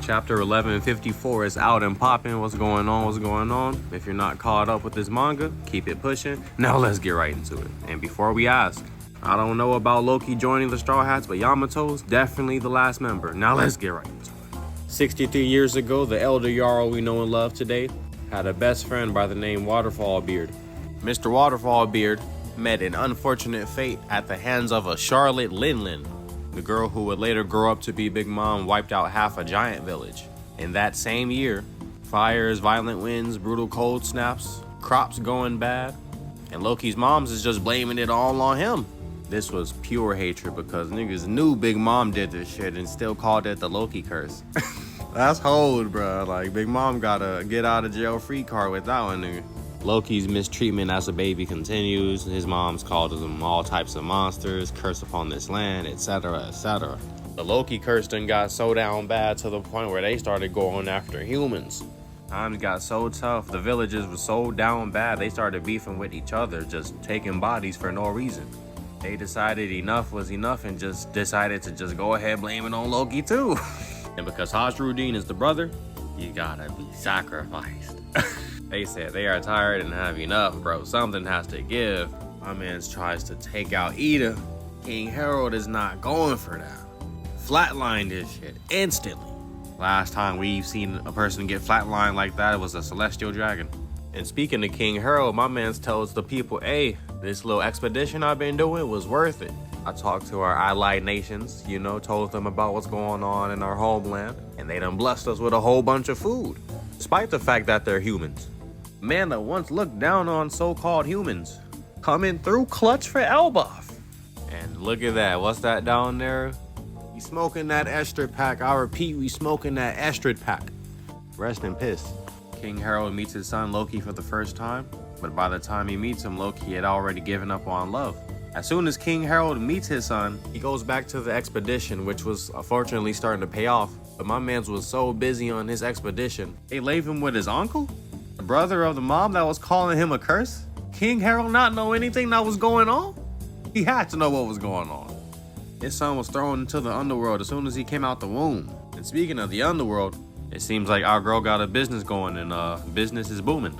Chapter 1154 is out and popping. What's going on? What's going on? If you're not caught up with this manga, keep it pushing. Now let's get right into it. And before we ask, I don't know about Loki joining the Straw Hats, but Yamato's definitely the last member. Now let's get right into it. 63 years ago, the elder Jarl we know and love today had a best friend by the name Waterfall Beard. Mr. Waterfall Beard met an unfortunate fate at the hands of a Charlotte Linlin. The girl who would later grow up to be Big Mom wiped out half a giant village. In that same year, fires, violent winds, brutal cold snaps, crops going bad, and Loki's moms is just blaming it all on him. This was pure hatred because niggas knew Big Mom did this shit and still called it the Loki curse. That's hold, bro. Like, Big Mom got a get out of jail free card with that one, nigga. Loki's mistreatment as a baby continues. His mom's called him all types of monsters, curse upon this land, etc., etc. The Loki curse done got so down bad to the point where they started going after humans. Times got so tough, the villages were so down bad, they started beefing with each other, just taking bodies for no reason. They decided enough was enough and just decided to just go ahead blame it on Loki too. And because Hasrudin is the brother, you gotta be sacrificed. They said they are tired and have enough, bro. Something has to give. My man tries to take out Ida. King Harold is not going for that. Flatlined this shit instantly. Last time we've seen a person get flatlined like that, it was a celestial dragon. And speaking of King Harold, my man tells the people, hey, this little expedition I've been doing was worth it. I talked to our allied nations, told them about what's going on in our homeland, and they done blessed us with a whole bunch of food, despite the fact that they're humans. Man that once looked down on so-called humans, coming through clutch for Elbaf. And look at that, what's that down there? We smoking that Estrid pack. I repeat, we smoking that Estrid pack. Rest in piss. King Harold meets his son Loki for the first time, but by the time he meets him, Loki had already given up on love. As soon as King Harold meets his son, he goes back to the expedition, which was unfortunately starting to pay off. But my mans was so busy on his expedition, they leave him with his uncle? The brother of the mom that was calling him a curse? King Harold not know anything that was going on? He had to know what was going on. His son was thrown into the underworld as soon as he came out the womb. And speaking of the underworld, it seems like our girl got a business going and business is booming.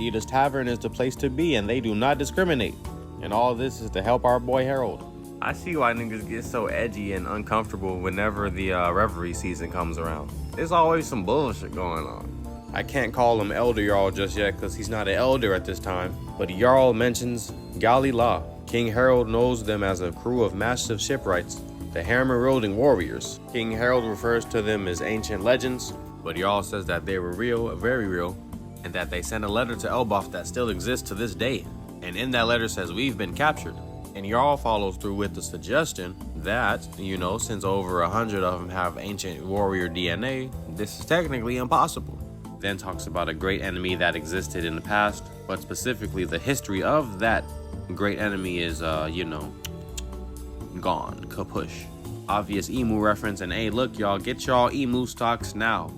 Ida's Tavern is the place to be and they do not discriminate. And all this is to help our boy Harold. I see why niggas get so edgy and uncomfortable whenever the reverie season comes around. There's always some bullshit going on. I can't call him Elder Jarl just yet because he's not an elder at this time, but Jarl mentions Galila. King Harold knows them as a crew of massive shipwrights, the hammer-wielding warriors. King Harold refers to them as ancient legends, but Jarl says that they were real, very real, and that they sent a letter to Elbaf that still exists to this day. And in that letter says we've been captured. And Jarl follows through with the suggestion that, since over 100 of them have ancient warrior DNA, this is technically impossible. Then talks about a great enemy that existed in the past, but specifically the history of that great enemy is, gone, kapush. Obvious emu reference, and hey, look, y'all, get y'all emu stocks now.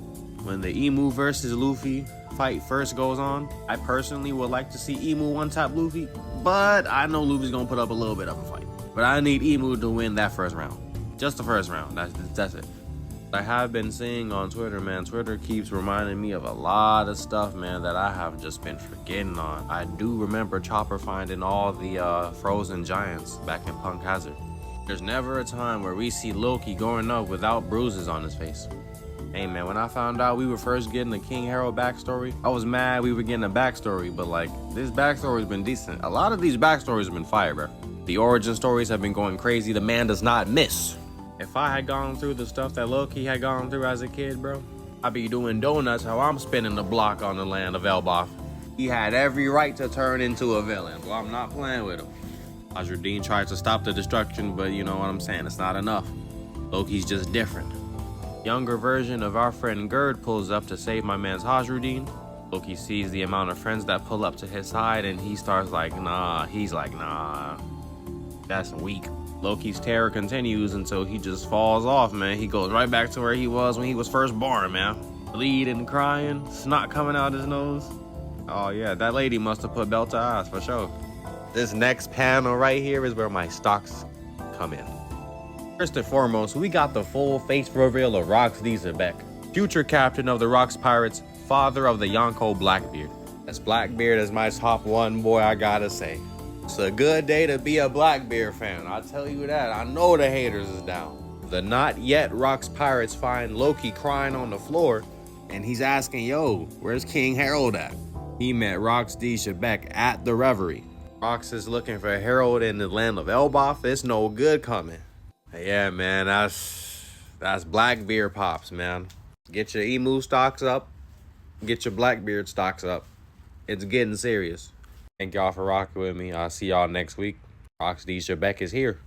When the emu versus Luffy fight first goes on, I personally would like to see emu one-tap Luffy, but I know Luffy's gonna put up a little bit of a fight. But I need emu to win that first round. Just the first round, that's it. I have been seeing on Twitter, man, Twitter keeps reminding me of a lot of stuff, man, that I have just been forgetting on. I do remember Chopper finding all the frozen giants back in Punk Hazard. There's never a time where we see Loki growing up without bruises on his face. Hey, man, when I found out we were first getting the King Harold backstory, I was mad we were getting a backstory, but this backstory's been decent. A lot of these backstories have been fire, bro. The origin stories have been going crazy. The man does not miss. If I had gone through the stuff that Loki had gone through as a kid, bro, I'd be doing donuts how I'm spinning the block on the land of Elbaf. He had every right to turn into a villain. Well, I'm not playing with him. Hasrudin tried to stop the destruction, but you know what I'm saying, it's not enough. Loki's just different. Younger version of our friend Gerd pulls up to save my man's Hasrudin. Loki sees the amount of friends that pull up to his side and he starts like, nah. He's like, nah, that's weak. Loki's terror continues until he just falls off, man. He goes right back to where he was when he was first born, man. Bleeding, crying, snot coming out his nose. Oh yeah, that lady must have put belt to eyes for sure. This next panel right here is where my stocks come in. First and foremost, we got the full face reveal of Rox Dieselbeck. future captain of the Rocks Pirates, father of the Yonko Blackbeard. That's Blackbeard is my top one, boy, I gotta say. It's a good day to be a Blackbeard fan, I'll tell you that. I know the haters is down. The not yet Rocks Pirates find Loki crying on the floor, and he's asking, yo, where's King Harold at? He met Rox D. Shebeck at the Reverie. Rox is looking for Harold in the land of Elbaf. It's no good coming. Yeah, man, that's Blackbeard pops, man. Get your emu stocks up. Get your Blackbeard stocks up. It's getting serious. Thank y'all for rocking with me. I'll see y'all next week. Rox D. Shebeck is here.